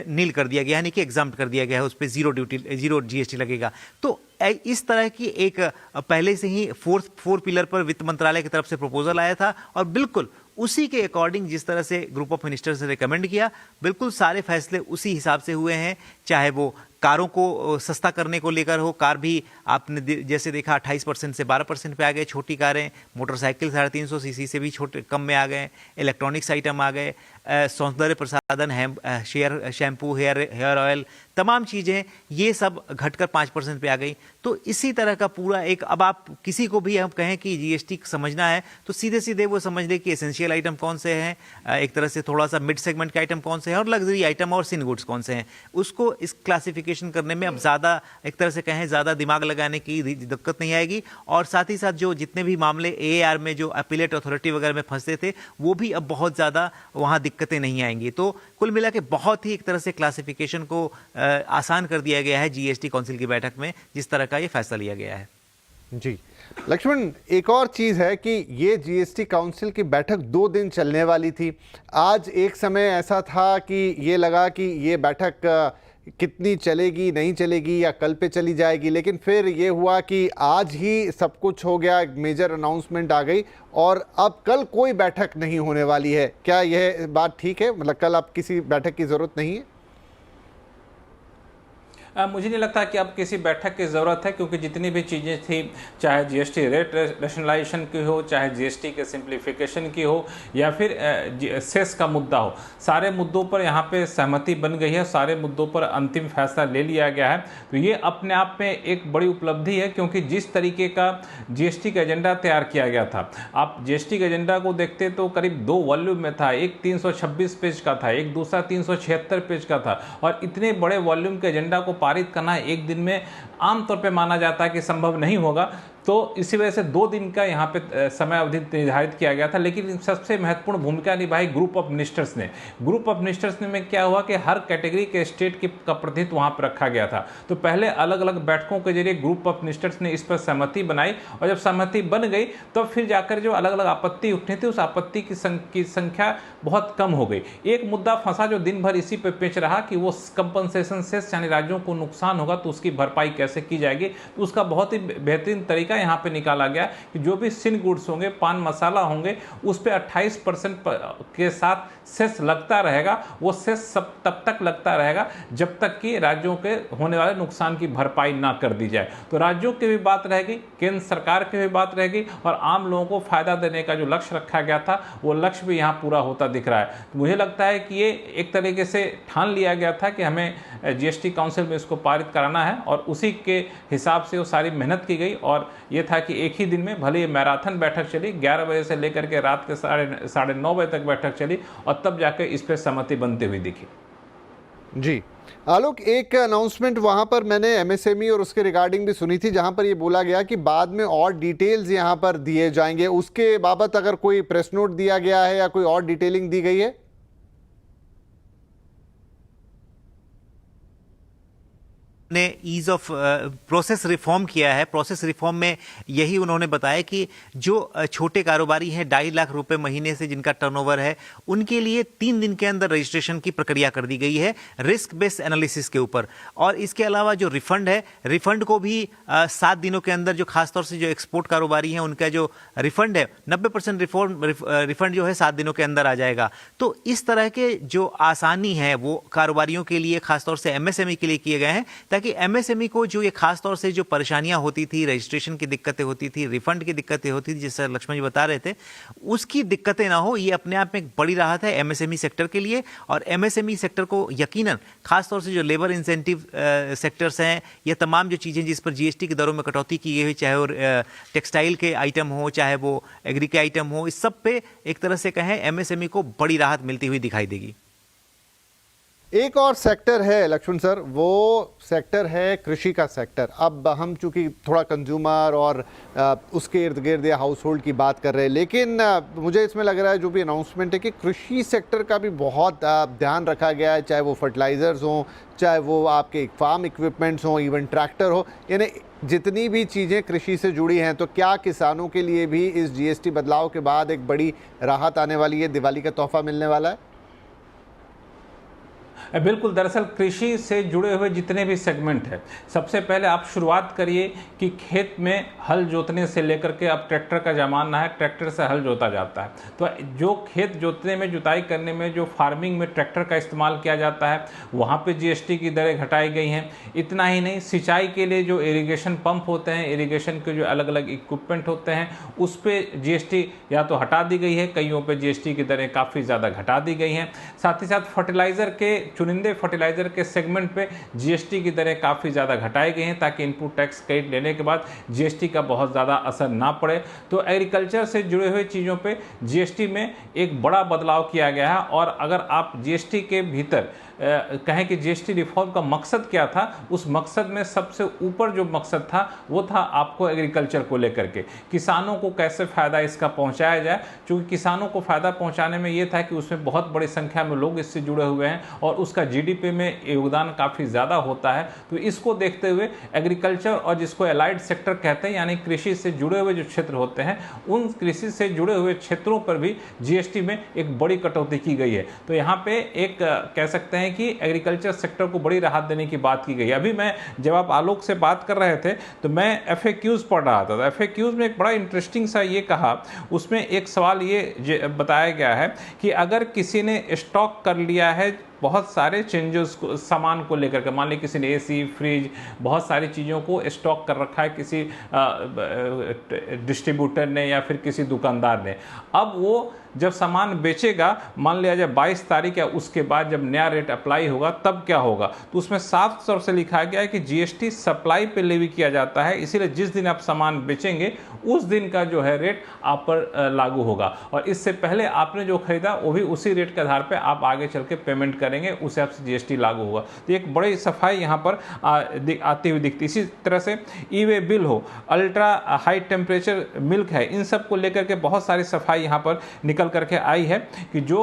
नील कर दिया गया, यानी कि एग्जाम्प्ट कर दिया गया है, उस पर जीरो GST लगेगा। तो इस तरह की एक पहले से ही फोर पिलर पर वित्त मंत्रालय की तरफ से प्रपोजल आया था, और बिल्कुल उसी के अकॉर्डिंग जिस तरह से ग्रुप ऑफ मिनिस्टर्स ने रिकमेंड किया, बिल्कुल सारे फैसले उसी हिसाब से हुए हैं। चाहे वो कारों को सस्ता करने को लेकर हो, कार भी आपने जैसे देखा 28% से 12% पे आ गए छोटी कारें, मोटरसाइकिल 350 सीसी से भी छोटे कम में आ गए, इलेक्ट्रॉनिक्स आइटम आ गए, सौंदर्य प्रसाधन, शैम्पू, हेयर ऑयल, तमाम चीज़ें ये सब घटकर 5% पे आ गई। तो इसी तरह का पूरा एक, अब आप किसी को भी हम कहें कि GST समझना है तो सीधे सीधे वो समझ ले कि एसेंशियल आइटम कौन से हैं, एक तरह से थोड़ा सा मिड सेगमेंट के आइटम कौन से हैं, और लग्जरी आइटम और सिन गुड्स कौन से हैं। उसको इस क्लासिफिकेशन करने में अब ज़्यादा एक तरह से कहें ज़्यादा दिमाग लगाने की दिक्कत नहीं आएगी। और साथ ही साथ जो जितने भी मामले AAR में जो अपीलेट अथॉरिटी वगैरह में फंसते थे वो भी अब बहुत ज़्यादा वहाँ दिक्कतें नहीं आएंगी। तो कुल मिला के बहुत ही एक तरह से क्लासिफिकेशन को आसान कर दिया गया है GST काउंसिल की बैठक में, जिस तरह का ये फैसला लिया गया है। जी लक्ष्मण, एक और चीज़ है कि ये GST काउंसिल की बैठक 2 दिन चलने वाली थी। आज एक समय ऐसा था कि ये लगा कि ये बैठक कितनी चलेगी नहीं चलेगी या कल पे चली जाएगी, लेकिन फिर ये हुआ कि आज ही सब कुछ हो गया, एक मेजर अनाउंसमेंट आ गई और अब कल कोई बैठक नहीं होने वाली है। क्या यह बात ठीक है? मतलब कल अब किसी बैठक की ज़रूरत नहीं है? मुझे नहीं लगता कि अब किसी बैठक की ज़रूरत है, क्योंकि जितनी भी चीज़ें थी, चाहे GST रेट रेशनलाइजेशन की हो, चाहे GST के सिंप्लीफिकेशन की हो, या फिर सेस का मुद्दा हो, सारे मुद्दों पर यहाँ पे सहमति बन गई है, सारे मुद्दों पर अंतिम फैसला ले लिया गया है। तो ये अपने आप में एक बड़ी उपलब्धि है, क्योंकि जिस तरीके का GST का एजेंडा तैयार किया गया था, आप GST के एजेंडा को देखते तो करीब 2 वॉल्यूम में था। एक 326 पेज का था, एक दूसरा 376 पेज का था, और इतने बड़े वॉल्यूम के एजेंडा को पारित करना एक दिन में आमतौर पे माना जाता है कि संभव नहीं होगा। तो इसी वजह से 2 दिन का यहाँ पे समय अवधि निर्धारित किया गया था। लेकिन सबसे महत्वपूर्ण भूमिका निभाई ग्रुप ऑफ मिनिस्टर्स ने। ग्रुप ऑफ मिनिस्टर्स में क्या हुआ कि हर कैटेगरी के स्टेट का प्रतिनिधित्व वहाँ पर रखा गया था। तो पहले अलग अलग बैठकों के जरिए ग्रुप ऑफ मिनिस्टर्स ने इस पर सहमति बनाई, और जब सहमति बन गई तो फिर जाकर जो अलग अलग आपत्ति उठनी थी, उस आपत्ति की संख्या बहुत कम हो गई। एक मुद्दा फंसा जो दिन भर इसी पर पेच रहा कि वो कंपनसेशन सेस, यानी राज्यों को नुकसान होगा तो उसकी भरपाई कैसे की जाएगी। तो उसका बहुत ही बेहतरीन तरीका यहाँ पे निकाला गया कि जो भी सिन गुड्स होंगे, पान मसाला होंगे, उस पे 28% के साथ सेस लगता रहेगा। वो सेस तब तक लगता रहेगा जब तक कि राज्यों के होने वाले नुकसान की भरपाई ना कर दी जाए। तो राज्यों की भी बात रहेगी, केंद्र सरकार की भी बात रहेगी, और आम लोगों को फायदा देने का जो लक्ष्य रखा गया था वो लक्ष्य भी यहाँ पूरा होता दिख रहा है। तो मुझे लगता है कि ये एक तरीके से ठान लिया गया था कि हमें GST काउंसिल में इसको पारित कराना है, और उसी के हिसाब से वो सारी मेहनत की गई। और ये था कि एक ही दिन में, भले ही मैराथन बैठक चली, 11 बजे से लेकर के रात के साढ़े 9 बजे तक बैठक चली, और तब जाकर इस पर सहमति बनती हुई दिखी। जी आलोक, एक अनाउंसमेंट वहां पर मैंने MSME और उसके रिगार्डिंग भी सुनी थी, जहां पर ये बोला गया कि बाद में और डिटेल्स यहां पर दिए जाएंगे। उसके बाबत अगर कोई प्रेस नोट दिया गया है या कोई और डिटेलिंग दी गई है? ने ईज ऑफ प्रोसेस रिफॉर्म किया है। प्रोसेस रिफॉर्म में यही उन्होंने बताया कि जो छोटे कारोबारी हैं, 2.5 लाख रुपए महीने से जिनका टर्नओवर है, उनके लिए 3 दिन के अंदर रजिस्ट्रेशन की प्रक्रिया कर दी गई है रिस्क बेस्ड एनालिसिस के ऊपर। और इसके अलावा जो रिफंड है, रिफंड को भी 7 दिनों के अंदर, जो खासतौर से जो एक्सपोर्ट कारोबारी हैं उनका जो रिफंड है, 90% रिफंड जो है 7 दिनों के अंदर आ जाएगा। तो इस तरह के जो आसानी है वो कारोबारियों के लिए, खासतौर से MSME के लिए किए गए हैं, ताकि MSME को जो ये खास तौर से जो परेशानियां होती थी, रजिस्ट्रेशन की दिक्कतें होती थी, रिफंड की दिक्कतें होती थी, जैसे लक्ष्मण जी बता रहे थे, उसकी दिक्कतें ना हो। ये अपने आप में एक बड़ी राहत है MSME सेक्टर के लिए। और MSME सेक्टर को यकीनन खास तौर से जो लेबर इंसेंटिव सेक्टर्स हैं, ये तमाम जो चीज़ें जिस पर GST की दरों में कटौती की गई हुई, चाहे वो टेक्सटाइल के आइटम हो, चाहे वो एग्री के आइटम हो, इस सब पे एक तरह से कहें MSME को बड़ी राहत मिलती हुई दिखाई देगी। एक और सेक्टर है लक्ष्मण सर, वो सेक्टर है कृषि का सेक्टर। अब हम चूंकि थोड़ा कंज्यूमर और उसके इर्द गिर्द या हाउस होल्ड की बात कर रहे हैं, लेकिन मुझे इसमें लग रहा है जो भी अनाउंसमेंट है कि कृषि सेक्टर का भी बहुत ध्यान रखा गया है, चाहे वो फर्टिलाइजर्स हों, चाहे वो आपके फार्म इक्विपमेंट्स हों, इवन ट्रैक्टर हो, यानी जितनी भी चीज़ें कृषि से जुड़ी हैं। तो क्या किसानों के लिए भी इस GST बदलाव के बाद एक बड़ी राहत आने वाली है, दिवाली का तोहफा मिलने वाला है? बिल्कुल, दरअसल कृषि से जुड़े हुए जितने भी सेगमेंट है, सबसे पहले आप शुरुआत करिए कि खेत में हल जोतने से लेकर के अब ट्रैक्टर का ज़माना है, ट्रैक्टर से हल जोता जाता है। तो जो खेत जोतने में, जुताई करने में, जो फार्मिंग में ट्रैक्टर का इस्तेमाल किया जाता है, वहाँ पे GST की दरें घटाई गई हैं। इतना ही नहीं, सिंचाई के लिए जो इरिगेशन पंप होते हैं, इरिगेशन के जो अलग अलग इक्विपमेंट होते हैं, उस पर GST या तो हटा दी गई है, कईयों पर GST की दरें काफ़ी ज़्यादा घटा दी गई हैं। साथ ही साथ फर्टिलाइज़र के, चुनिंदे फर्टिलाइजर के सेगमेंट पे GST की दरें काफ़ी ज़्यादा घटाई गई हैं, ताकि इनपुट टैक्स क्रेडिट लेने के बाद GST का बहुत ज़्यादा असर ना पड़े। तो एग्रीकल्चर से जुड़े हुए चीज़ों पे GST में एक बड़ा बदलाव किया गया है। और अगर आप GST के भीतर कहें कि जीएसटी रिफॉर्म का मकसद क्या था, उस मकसद में सबसे ऊपर जो मकसद था वो था आपको एग्रीकल्चर को लेकर के किसानों को कैसे फ़ायदा इसका पहुंचाया जाए। क्योंकि किसानों को फ़ायदा पहुंचाने में ये था कि उसमें बहुत बड़ी संख्या में लोग इससे जुड़े हुए हैं और उसका जीडीपी में योगदान काफ़ी ज़्यादा होता है। तो इसको देखते हुए एग्रीकल्चर और जिसको एलाइड सेक्टर कहते हैं, यानी कृषि से जुड़े हुए जो क्षेत्र होते हैं, उन कृषि से जुड़े हुए क्षेत्रों पर भी जीएसटी में एक बड़ी कटौती की गई है। तो यहाँ पे एक कह सकते हैं कि एग्रीकल्चर सेक्टर को बड़ी राहत देने की बात की गई। अभी मैं जब आप आलोक से बात कर रहे थे तो मैं FAQs पढ़ रहा था। FAQs में एक बड़ा इंटरेस्टिंग सा ये कहा, उसमें एक सवाल ये बताया गया है कि अगर किसी ने स्टॉक कर लिया है बहुत सारे चेंजेस को सामान को लेकर के, मान ली किसी ने AC, फ्रिज, बहुत सारी चीज़ों को स्टॉक कर रखा है किसी डिस्ट्रीब्यूटर ने या फिर किसी दुकानदार ने, अब वो जब सामान बेचेगा, मान लिया जाए 22 तारीख या उसके बाद जब नया रेट अप्लाई होगा तब क्या होगा, तो उसमें साफ तौर से लिखा गया है कि जीएसटी सप्लाई पे लेवी किया जाता है, इसीलिए जिस दिन आप सामान बेचेंगे उस दिन का जो है रेट आप पर लागू होगा और इससे पहले आपने जो खरीदा वो भी उसी रेट के आधार पे आप आगे चल के पेमेंट करेंगे, उस हिसाब से जीएसटी लागू होगा। तो एक बड़ी सफाई यहाँ पर आती हुई दिखती। इसी तरह से ई-वे बिल हो, अल्ट्रा हाई टेम्परेचर मिल्क है, इन सब को लेकर के बहुत सारी सफाई यहाँ पर निकल करके आई है कि जो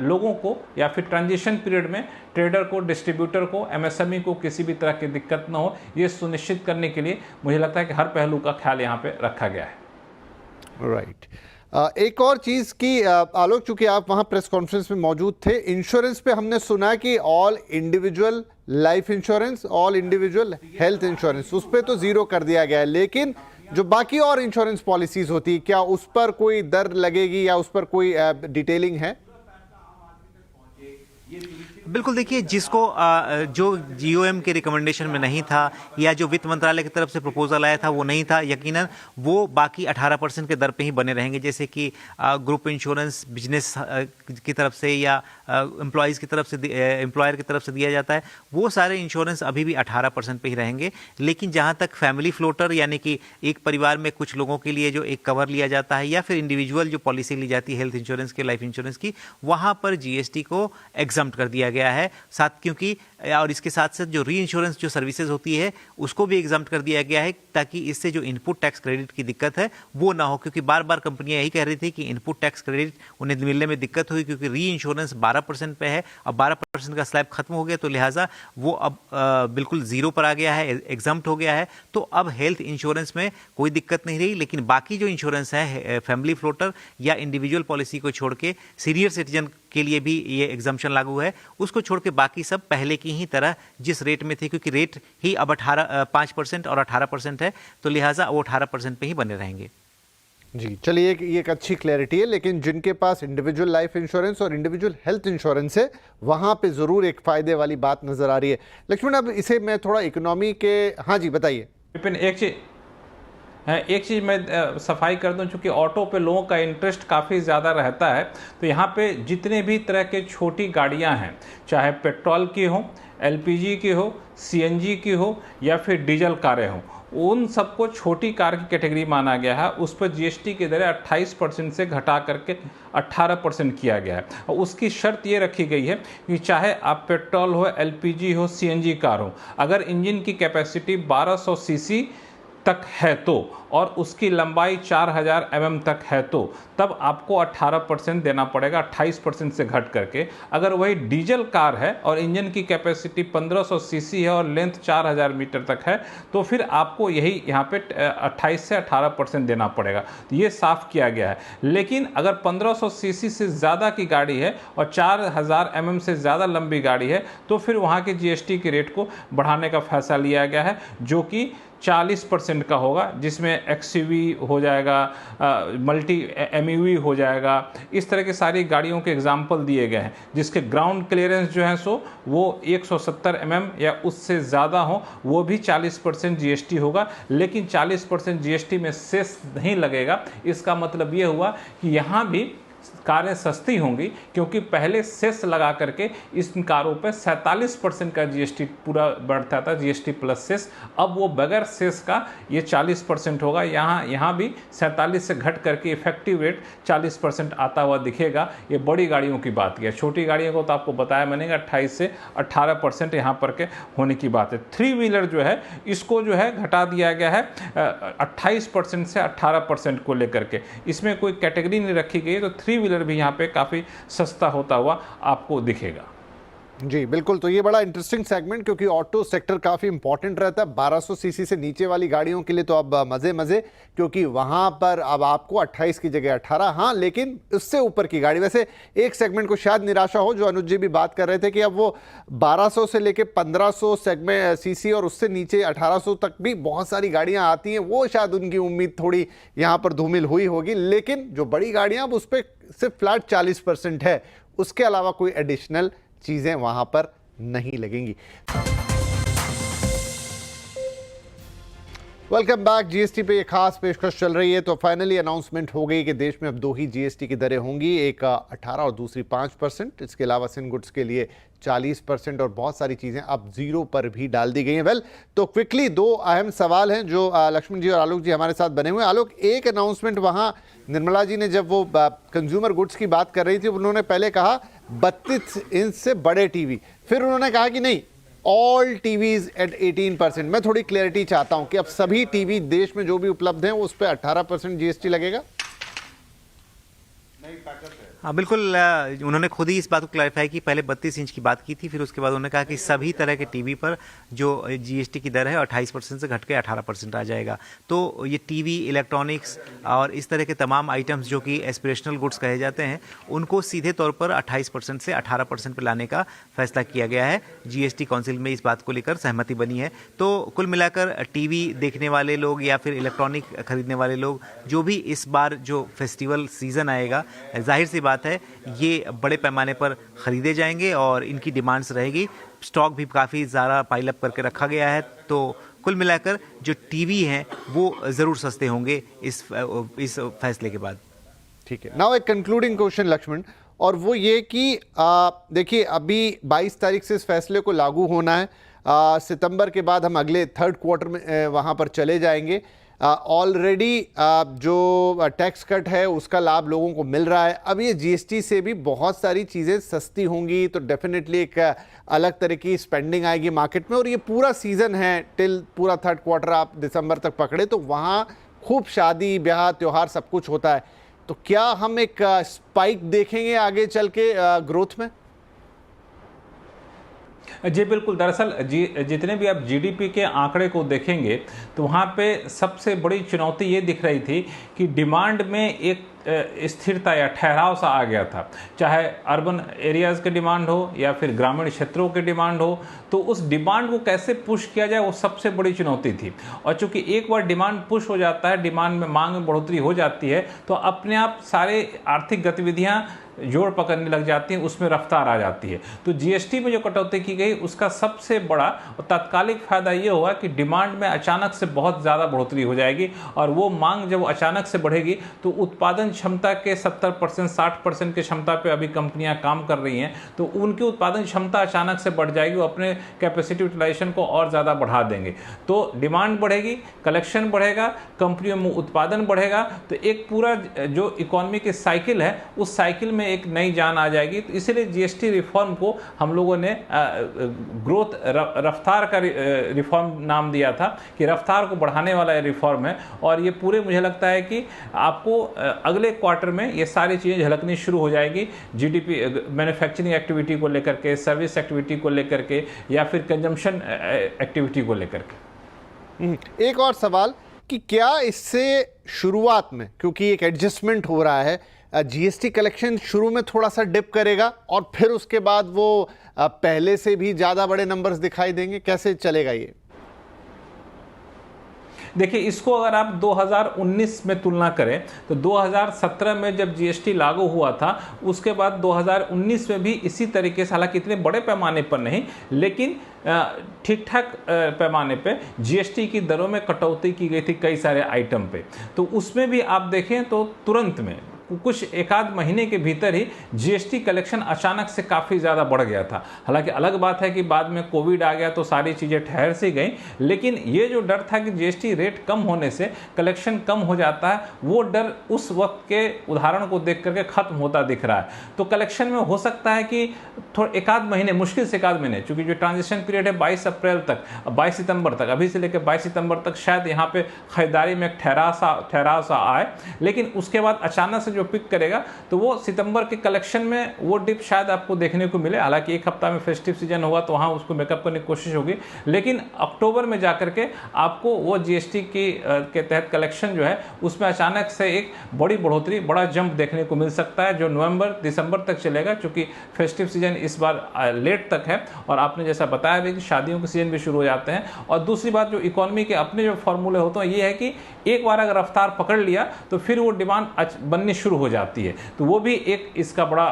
लोगों को या फिर ट्रांजिशन पीरियड में ट्रेडर को, डिस्ट्रीब्यूटर को, MSME को किसी भी तरह की दिक्कत ना हो, ये सुनिश्चित करने के लिए मुझे लगता है कि हर पहलू का ख्याल यहाँ पे रखा गया है। राइट। एक और चीज की आलोक, चूंकि आप वहां प्रेस कॉन्फ्रेंस में मौजूद थे, इंश्योरेंस पे हमने सुना कि all individual life insurance, all individual health insurance, उस पर तो जीरो कर दिया गया है, लेकिन जो बाकी और इंश्योरेंस पॉलिसीज होती, क्या उस पर कोई दर लगेगी या उस पर कोई डिटेलिंग है? बिल्कुल, देखिए, जिसको जो GOM के रिकमेंडेशन में नहीं था या जो वित्त मंत्रालय की तरफ से प्रपोजल आया था वो नहीं था, यकीनन वो बाकी 18% के दर पे ही बने रहेंगे, जैसे कि ग्रुप इंश्योरेंस बिजनेस की तरफ से या एम्प्लॉयज़ की तरफ से, एम्प्लॉयर की तरफ से दिया जाता है, वो सारे इंश्योरेंस अभी भी 18% पे ही रहेंगे। लेकिन जहाँ तक फैमिली फ्लोटर, यानी कि एक परिवार में कुछ लोगों के लिए जो एक कवर लिया जाता है या फिर इंडिविजुअल जो पॉलिसी ली जाती है हेल्थ इंश्योरेंस की, लाइफ इंश्योरेंस की, वहाँ पर GST को एग्जम्प्ट कर दिया गया है साथ, क्योंकि और इसके साथ साथ जो री इंश्योरेंस जो सर्विसेज होती है उसको भी एग्जम्प्ट कर दिया गया है, ताकि इससे जो इनपुट टैक्स क्रेडिट की दिक्कत है वो ना हो। क्योंकि बार बार कंपनियां यही कह रही थी कि इनपुट टैक्स क्रेडिट उन्हें मिलने में दिक्कत हुई, क्योंकि री इंश्योरेंस 12% पे है, अब 12% का स्लैब खत्म हो गया, तो लिहाजा वो अब बिल्कुल जीरो पर आ गया है, एग्जम्प्ट हो गया है। तो अब हेल्थ इंश्योरेंस में कोई दिक्कत नहीं रही, लेकिन बाकी जो इंश्योरेंस है फैमिली फ्लोटर या इंडिविजुअल पॉलिसी को छोड़ के सीनियर सिटीजन के लिए भी ये एग्जम्पशन लागू है, उसको छोड़ के बाकी सब पहले की ही तरह जिस रेट में थे, क्योंकि रेट ही अब 5% और 18% है, तो लिहाजा वो 18% पे ही बने रहेंगे। जी, चलिए, ये एक अच्छी क्लैरिटी है, लेकिन जिनके पास इंडिविजुअल लाइफ इंश्योरेंस और इंडिविजुअल हेल्थ इंश्योरेंस है वहां पे जरूर एक फायदे वाली बात नजर आ रही है। लक्ष्मण, अब इसे मैं थोड़ा इकोनॉमी के, हाँ जी बताइए। विपिन, एक चीज़ मैं सफाई कर दूं, चूँकि ऑटो पे लोगों का इंटरेस्ट काफ़ी ज़्यादा रहता है, तो यहाँ पे जितने भी तरह के छोटी गाड़ियाँ हैं, चाहे पेट्रोल की हो, LPG की हो, CNG की हो या फिर डीजल कारें हों, उन सबको छोटी कार की कैटेगरी माना गया है। उस पर GST की दरें 28% से घटा करके 18% किया गया है और उसकी शर्त ये रखी गई है कि चाहे आप पेट्रोल हो, LPG हो, CNG कार हो, अगर इंजन की कैपेसिटी 1200 सीसी तक है तो और उसकी लंबाई 4000 mm तक है तो तब आपको 18% देना पड़ेगा, 28% से घट करके। अगर वही डीजल कार है और इंजन की कैपेसिटी 1500 सीसी है और लेंथ 4000 मीटर तक है तो फिर आपको यही यहाँ पे 28 से 18% देना पड़ेगा। तो ये साफ किया गया है। लेकिन अगर 1500 सीसी से ज़्यादा की गाड़ी है और 4000 mm से ज़्यादा लंबी गाड़ी है तो फिर वहाँ के GST के रेट को बढ़ाने का फैसला लिया गया है, जो कि 40% का होगा, जिसमें XUV हो जाएगा, मल्टी MUV हो जाएगा, इस तरह की सारी गाड़ियों के एग्जाम्पल दिए गए हैं, जिसके ग्राउंड क्लियरेंस जो है सो वो 170 mm या उससे ज़्यादा हो, वो भी 40% GST होगा। लेकिन 40% GST में सेस नहीं लगेगा। इसका मतलब ये हुआ कि यहाँ भी कारें सस्ती होंगी, क्योंकि पहले सेस लगा करके इस कारों पे 47% का जीएसटी पूरा बढ़ता था, जीएसटी प्लस सेस। अब वो बगैर सेस का ये 40% होगा। यहाँ भी 47 से घट करके इफेक्टिव रेट 40% आता हुआ दिखेगा। ये बड़ी गाड़ियों की बात की है, छोटी गाड़ियों को तो आपको बताया मैंने 28 से 18% यहाँ पर के होने की बात है। 3 व्हीलर जो है इसको जो है घटा दिया गया है 28% से 18% को लेकर के। इसमें कोई कैटेगरी नहीं रखी गई, तो 3 व्हीलर भी यहाँ पे काफ़ी सस्ता होता हुआ आपको दिखेगा। जी बिल्कुल, तो ये बड़ा इंटरेस्टिंग सेगमेंट, क्योंकि ऑटो सेक्टर काफ़ी इंपॉर्टेंट रहता है 1200 सीसी से नीचे वाली गाड़ियों के लिए। तो अब मज़े क्योंकि वहाँ पर अब आपको 28 की जगह 18, हाँ, लेकिन उससे ऊपर की गाड़ी। वैसे एक सेगमेंट को शायद निराशा हो, जो अनुज जी भी बात कर रहे थे कि अब वो 1200 से लेके 1500 सेगमेंट सीसी और उससे नीचे 1800 तक भी बहुत सारी गाड़ियाँ आती हैं। वो शायद उनकी उम्मीद थोड़ी यहाँ पर धूमिल हुई होगी, लेकिन जो बड़ी गाड़ियाँ अब उस पर सिर्फ फ्लैट 40% है, उसके अलावा कोई एडिशनल चीजें वहां पर नहीं लगेंगी। Welcome back. जीएसटी पे ये खास पेशकश चल रही है। तो फाइनली अनाउंसमेंट हो गई कि देश में अब 2 ही जीएसटी की दरें होंगी, एक 18 और दूसरी 5%। इसके अलावा सिन गुड्स के लिए 40% और बहुत सारी चीज़ें अब 0 पर भी डाल दी गई हैं। तो क्विकली 2 अहम सवाल हैं जो लक्ष्मण जी और आलोक जी हमारे साथ बने हुए हैं। आलोक, एक अनाउंसमेंट वहाँ निर्मला जी ने जब वो कंज्यूमर गुड्स की बात कर रही थी, उन्होंने पहले कहा 32 इंच से बड़े टीवी, फिर उन्होंने कहा कि नहीं, ऑल टीवीज एट 18%। मैं थोड़ी क्लैरिटी चाहता हूं कि अब सभी टीवी देश में जो भी उपलब्ध हैं उस पर 18% जीएसटी लगेगा। हाँ बिल्कुल, उन्होंने खुद ही इस बात को क्लैरिफाई की। पहले 32 इंच की बात की थी, फिर उसके बाद उन्होंने कहा कि सभी तरह के टीवी पर जो जीएसटी की दर है 28% से घट के 18% आ जाएगा। तो ये टीवी, इलेक्ट्रॉनिक्स और इस तरह के तमाम आइटम्स जो कि एस्पिरेशनल गुड्स कहे जाते हैं, उनको सीधे तौर पर 28% से 18% पर लाने का फैसला किया गया है। जीएसटी काउंसिल में इस बात को लेकर सहमति बनी है। तो कुल मिलाकर टीवी देखने वाले लोग या फिर इलेक्ट्रॉनिक खरीदने वाले लोग जो भी इस बार जो फेस्टिवल सीजन आएगा, जाहिर सी बात है ये बड़े पैमाने पर खरीदे जाएंगे और इनकी डिमांड्स रहेगी। स्टॉक भी काफ़ी ज़्यादा पाइल अप करके रखा गया है। तो कुल मिलाकर जो टीवी हैं वो ज़रूर सस्ते होंगे इस फैसले के बाद। ठीक है, नाउ एक कंक्लूडिंग क्वेश्चन लक्ष्मण, और वो ये कि देखिए अभी 22 तारीख से इस फैसले को लागू होना है। सितंबर के बाद हम अगले 3rd क्वार्टर में वहाँ पर चले जाएंगे। ऑलरेडी जो टैक्स कट है उसका लाभ लोगों को मिल रहा है। अब ये जीएसटी से भी बहुत सारी चीज़ें सस्ती होंगी, तो डेफिनेटली एक अलग तरह की स्पेंडिंग आएगी मार्केट में। और ये पूरा सीज़न है, टिल पूरा 3rd क्वार्टर आप दिसंबर तक पकड़े, तो वहाँ खूब शादी ब्याह त्यौहार सब कुछ होता है। तो क्या हम एक स्पाइक देखेंगे आगे चल के ग्रोथ में? जी बिल्कुल, दरअसल जितने भी आप जीडीपी के आंकड़े को देखेंगे तो वहाँ पे सबसे बड़ी चुनौती ये दिख रही थी कि डिमांड में एक स्थिरता या ठहराव सा आ गया था। चाहे अर्बन एरियाज़ के डिमांड हो या फिर ग्रामीण क्षेत्रों के डिमांड हो, तो उस डिमांड को कैसे पुश किया जाए वो सबसे बड़ी चुनौती थी। और चूंकि एक बार डिमांड पुश हो जाता है, डिमांड में मांग में बढ़ोतरी हो जाती है, तो अपने आप सारे आर्थिक गतिविधियाँ जोड़ पकड़ने लग जाती हैं, उसमें रफ्तार आ जाती है। तो जीएसटी में जो कटौती की गई उसका सबसे बड़ा और तात्कालिक फायदा ये हुआ कि डिमांड में अचानक से बहुत ज़्यादा बढ़ोतरी हो जाएगी, और वो मांग जब अचानक से बढ़ेगी तो उत्पादन क्षमता के 70% 60% की क्षमता पे अभी कंपनियां काम कर रही हैं, तो उनकी उत्पादन क्षमता अचानक से बढ़ जाएगी, वो अपने कैपेसिटी यूटिलाइजेशन को और ज़्यादा बढ़ा देंगे। तो डिमांड बढ़ेगी, कलेक्शन बढ़ेगा, कंपनियों में उत्पादन बढ़ेगा, तो एक पूरा जो इकोनॉमी की साइकिल है उस साइकिल में एक नई जान आ जाएगी। तो इसीलिए जीएसटी रिफॉर्म को हम लोगों ने ग्रोथ रफ्तार का रिफॉर्म नाम दिया था, कि रफ्तार को बढ़ाने वाला रिफॉर्म है। और ये पूरे मुझे लगता है कि आपको अगले क्वार्टर में ये सारी चीज़ें झलकनी शुरू हो जाएगी। जीडीपी, मैन्युफैक्चरिंग एक्टिविटी को लेकर के, सर्विस एक्टिविटी को लेकर के, या फिर कंजम्पशन एक्टिविटी को लेकर के। एक और सवाल कि क्या इससे शुरुआत में, क्योंकि एक एडजस्टमेंट हो रहा है, जीएसटी कलेक्शन शुरू में थोड़ा सा डिप करेगा और फिर उसके बाद वो पहले से भी ज़्यादा बड़े नंबर्स दिखाई देंगे? कैसे चलेगा ये? देखिए, इसको अगर आप 2019 में तुलना करें तो 2017 में जब जीएसटी लागू हुआ था, उसके बाद 2019 में भी इसी तरीके से, हालांकि इतने बड़े पैमाने पर नहीं, लेकिन ठीक ठाक पैमाने पे जीएसटी की दरों में कटौती की गई थी कई सारे आइटम पे। तो उसमें भी आप देखें तो तुरंत में कुछ एक आध महीने के भीतर ही जीएसटी कलेक्शन अचानक से काफ़ी ज़्यादा बढ़ गया था। हालांकि अलग बात है कि बाद में कोविड आ गया तो सारी चीज़ें ठहर सी गई, लेकिन ये जो डर था कि जीएसटी रेट कम होने से कलेक्शन कम हो जाता है, वो डर उस वक्त के उदाहरण को देख करके खत्म होता दिख रहा है। तो कलेक्शन में हो सकता है कि थोड़ा एक आध महीने, मुश्किल से एक आध महीने, चूंकि जो ट्रांजिशन पीरियड है 22 अप्रैल तक, 22 सितंबर तक, अभी से लेकर 22 सितंबर तक शायद यहाँ पे खरीदारी में एक ठहराव सा आए, लेकिन उसके बाद अचानक से जो पिक करेगा तो वो सितंबर के कलेक्शन में वो डिप शायद आपको देखने को मिले। हालांकि एक हफ्ता में फेस्टिव सीजन होगा तो वहाँ उसको मेकअप करने की कोशिश होगी, लेकिन अक्टूबर में जाकर के आपको वो जीएसटी के तहत कलेक्शन जो है उसमें अचानक से एक बड़ी बढ़ोतरी, बड़ा जंप देखने को मिल सकता है, जो नवंबर दिसंबर तक चलेगा, क्योंकि फेस्टिव सीजन इस बार लेट तक है और आपने जैसा बताया भी कि शादियों के सीजन भी शुरू हो जाते हैं। और दूसरी बात, जो इकोनॉमी के अपने जो फॉर्मूले होते हैं ये है कि एक बार अगर रफ्तार पकड़ लिया तो फिर वो डिमांड बननी शुरू हो जाती है, तो वो भी एक इसका बड़ा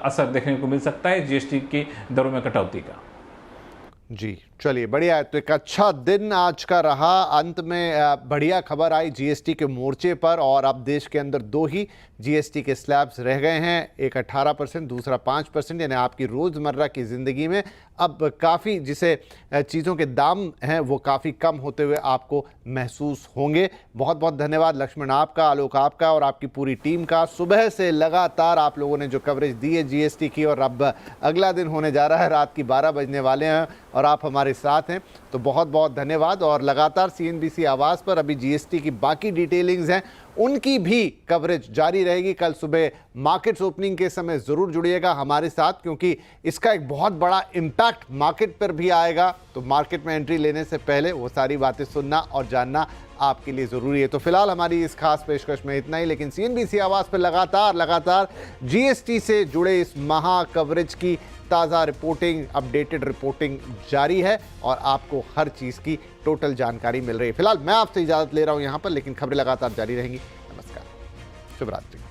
असर देखने को मिल सकता है जीएसटी की दरों में कटौती का। जी चलिए, बढ़िया है। तो एक अच्छा दिन आज का रहा। अंत में बढ़िया खबर आई जीएसटी के मोर्चे पर, और अब देश के अंदर 2 ही जीएसटी के स्लैब्स रह गए हैं, एक 18%, दूसरा 5%, यानी आपकी रोज़मर्रा की ज़िंदगी में अब काफ़ी, जिसे चीज़ों के दाम हैं वो काफ़ी कम होते हुए आपको महसूस होंगे। बहुत बहुत धन्यवाद लक्ष्मण आपका, आलोक आपका और आपकी पूरी टीम का। सुबह से लगातार आप लोगों ने जो कवरेज दी है जीएसटी की, और अब अगला दिन होने जा रहा है, रात की 12 बजने वाले हैं और आप हमारे साथ हैं, तो बहुत बहुत धन्यवाद। और लगातार सीएनबीसी आवाज़ पर अभी जीएसटी की बाकी डिटेलिंग्स हैं, उनकी भी कवरेज जारी रहेगी। कल सुबह मार्केट्स ओपनिंग के समय ज़रूर जुड़िएगा हमारे साथ, क्योंकि इसका एक बहुत बड़ा इम्पैक्ट मार्केट पर भी आएगा। तो मार्केट में एंट्री लेने से पहले वो सारी बातें सुनना और जानना आपके लिए ज़रूरी है। तो फिलहाल हमारी इस खास पेशकश में इतना ही, लेकिन सीएनबीसी आवाज़ पर लगातार जीएसटी से जुड़े इस महा कवरेज की ताज़ा रिपोर्टिंग, अपडेटेड रिपोर्टिंग जारी है और आपको हर चीज़ की टोटल जानकारी मिल रही है। फिलहाल मैं आपसे इजाज़त ले रहा हूं यहां पर, लेकिन खबरें लगातार जारी रहेंगी। नमस्कार, शुभ रात्रि।